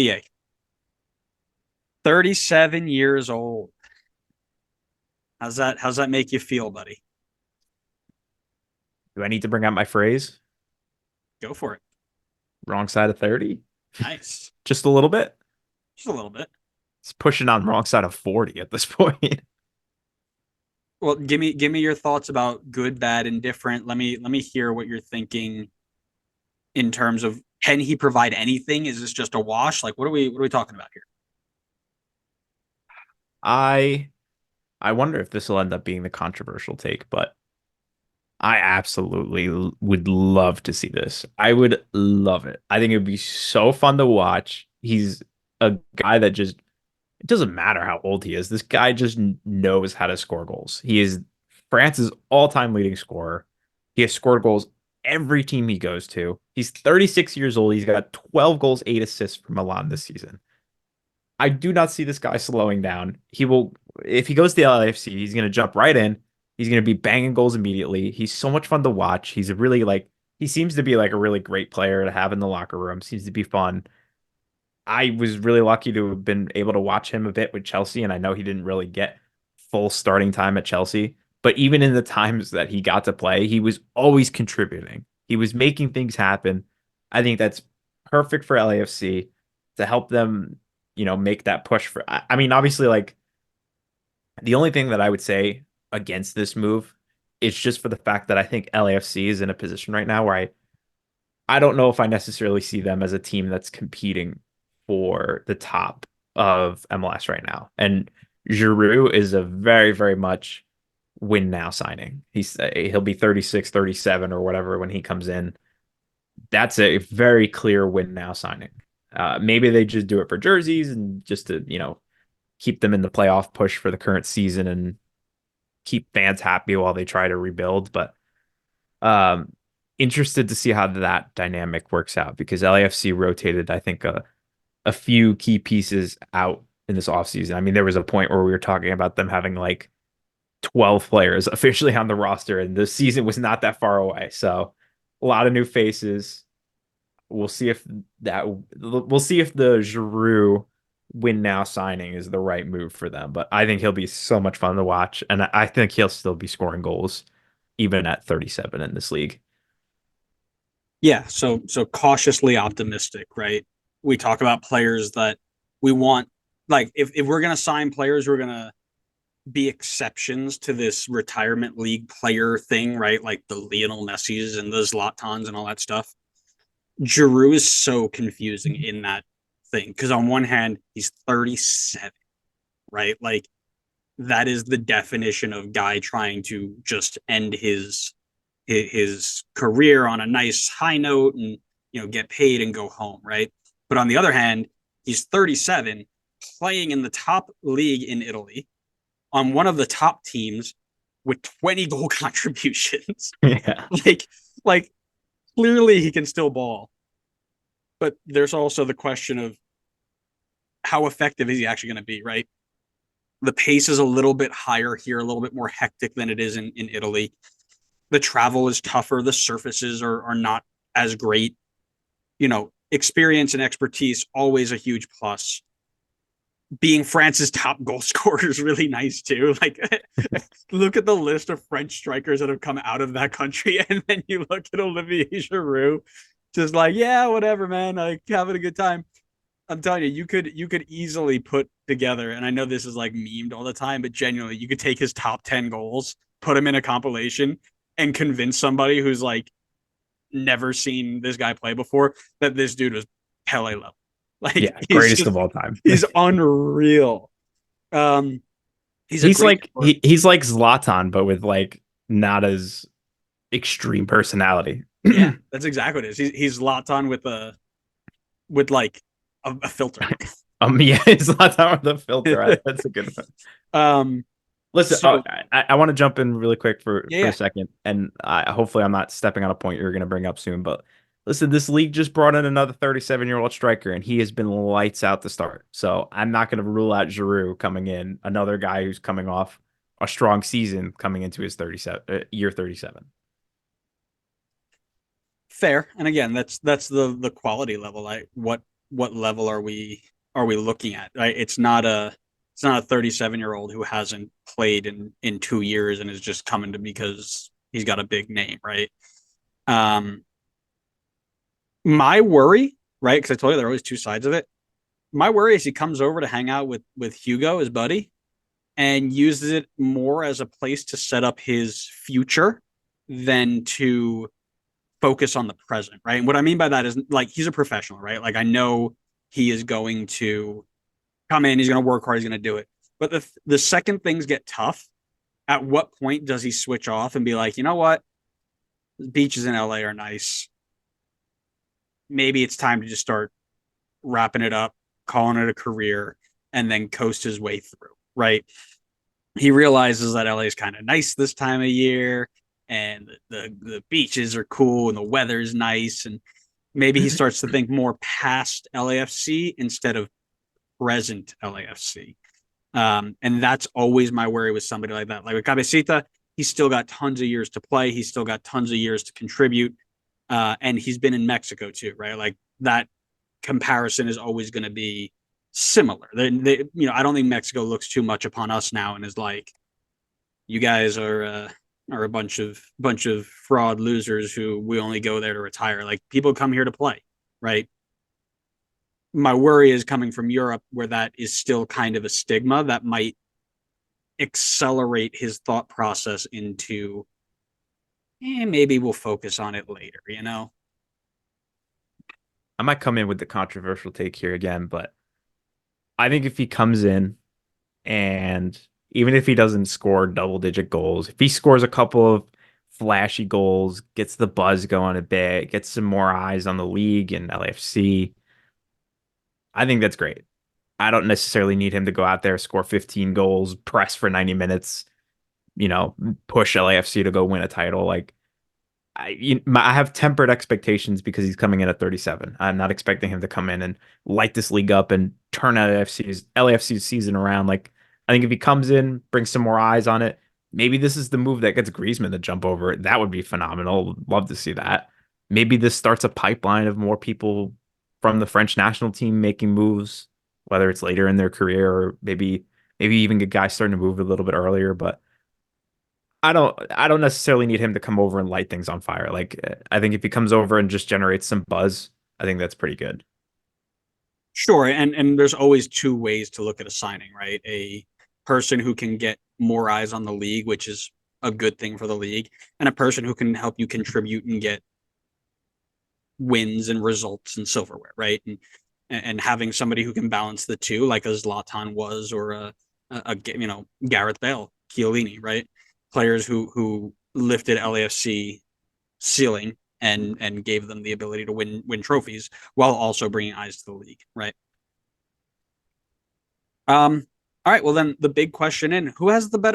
Yeah, 37 years old. How's that make you feel, buddy? Do I need to bring out my phrase? Go for it. Wrong side of 30? Nice. Just a little bit? Just a little bit. It's pushing on wrong side of 40 at this point. Well, give me your thoughts about good, bad, and different. Let me hear what you're thinking in terms of can he provide anything? Is this just a wash? Like what are we talking about here? I I wonder if this will end up being the controversial take, but I absolutely would love to see this. I would love it. I think it would be so fun to watch. He's a guy that just it doesn't matter how old he is. This guy just knows how to score goals. He is France's all-time leading scorer. He has scored goals every team he goes to. He's 36 years old. He's got 12 goals, 8 assists for Milan this season. I do not see this guy slowing down. He will, if he goes to the LAFC, he's going to jump right in. He's going to be banging goals immediately. He's so much fun to watch. He's a really he seems to be like a really great player to have in the locker room. Seems to be fun. I was really lucky to have been able to watch him a bit with Chelsea, and I know he didn't really get full starting time at Chelsea, but even in the times that he got to play, he was always contributing. He was making things happen. I think that's perfect for LAFC to help them, make that push for. I mean, obviously, like the only thing that I would say against this move is just for the fact that I think LAFC is in a position right now where I don't know if I necessarily see them as a team that's competing for the top of MLS right now. And Giroud is a very, very much win now signing. He'll be 36, 37 or whatever when he comes in. That's a very clear win now signing. Maybe they just do it for jerseys and just to, keep them in the playoff push for the current season and keep fans happy while they try to rebuild. But um, interested to see how that dynamic works out because LAFC rotated, I think, a few key pieces out in this offseason. I mean, there was a point where we were talking about them having like 12 players officially on the roster, and the season was not that far away. So a lot of new faces. We'll see if the Giroud win now signing is the right move for them. But I think he'll be so much fun to watch, and I think he'll still be scoring goals even at 37 in this league. Yeah, so cautiously optimistic, right? We talk about players that we want like if we're gonna sign players, we're gonna be exceptions to this retirement league player thing, right? Like the Lionel Messi's and the Zlatans and all that stuff. Giroud is so confusing in that thing because on one hand he's 37, right? Like that is the definition of guy trying to just end his career on a nice high note and get paid and go home, right? But on the other hand, he's 37, playing in the top league in Italy on one of the top teams with 20 goal contributions. Yeah. like like clearly he can still ball, but there's also the question of how effective is he actually going to be, right? The pace is a little bit higher here, a little bit more hectic than it is in Italy. The travel is tougher. The surfaces are not as great. Experience and expertise always a huge plus. Being France's top goal scorer is really nice too. Like, look at the list of French strikers that have come out of that country, and then you look at Olivier Giroud, just like, yeah, whatever, man, like having a good time. I'm telling you, you could easily put together, and I know this is like memed all the time, but genuinely, you could take his top 10 goals, put him in a compilation, and convince somebody who's like never seen this guy play before that this dude was Pele level. Like Yeah, greatest of all time. he's unreal. Um, he's a He's great like sport. he's like Zlatan, but with like not as extreme personality. Yeah, that's exactly what it is. He's Zlatan with like a filter. Yeah, Zlatan with the filter. That's a good one. um, Listen, so I want to jump in really quick for yeah, a second, and hopefully I'm not stepping on a point you're going to bring up soon. But listen, this league just brought in another 37-year-old striker, and he has been lights out to start. So I'm not going to rule out Giroud coming in, another guy who's coming off a strong season coming into his 37 year 37. fair. And again, that's the quality level. Like what what level are we looking at? Right? It's not a 37-year-old who hasn't played in 2 years and is just coming to because he's got a big name, right? Um, my worry, right? Because I told you there are always two sides of it. My worry is he comes over to hang out with Hugo, his buddy, and uses it more as a place to set up his future than to focus on the present, right? And what I mean by that is like he's a professional, right? Like I know he is going to come in, he's going to work hard, he's going to do it. But the second things get tough, at what point does he switch off and be like, you know what, the beaches in LA are nice. Maybe it's time to just start wrapping it up, calling it a career, and then coast his way through, right? He realizes that LA is kind of nice this time of year, and the beaches are cool and the weather's nice, and maybe he starts to think more past LAFC instead of present LAFC. And that's always my worry with somebody like that. Like with Cabecita, he's still got tons of years to play. He's still got tons of years to contribute. And he's been in Mexico too, right? Like that comparison is always going to be similar. I don't think Mexico looks too much upon us now and is like, you guys are a bunch of fraud losers who we only go there to retire. Like people come here to play, right? My worry is coming from Europe, where that is still kind of a stigma that might accelerate his thought process into, maybe we'll focus on it later, you know? I might come in with the controversial take here again, but I think if he comes in and even if he doesn't score double digit goals, if he scores a couple of flashy goals, gets the buzz going a bit, gets some more eyes on the league and LAFC, I think that's great. I don't necessarily need him to go out there, score 15 goals, press for 90 minutes, push LAFC to go win a title. Like I have tempered expectations because he's coming in at 37. I'm not expecting him to come in and light this league up and turn LAFC's season around. Like I think if he comes in, brings some more eyes on it, maybe this is the move that gets Griezmann to jump over. That would be phenomenal. Love to see that. Maybe this starts a pipeline of more people from the French national team making moves, whether it's later in their career or maybe even get guys starting to move a little bit earlier. But I don't necessarily need him to come over and light things on fire. Like I think if he comes over and just generates some buzz, I think that's pretty good. Sure, and there's always two ways to look at a signing, right? A person who can get more eyes on the league, which is a good thing for the league, and a person who can help you contribute and get wins and results and silverware, right? And having somebody who can balance the two, like a Zlatan was, or a Gareth Bale, Chiellini, right? Players who lifted LAFC ceiling and gave them the ability to win trophies while also bringing eyes to the league, right? All right. Well, then the big question in: who has the better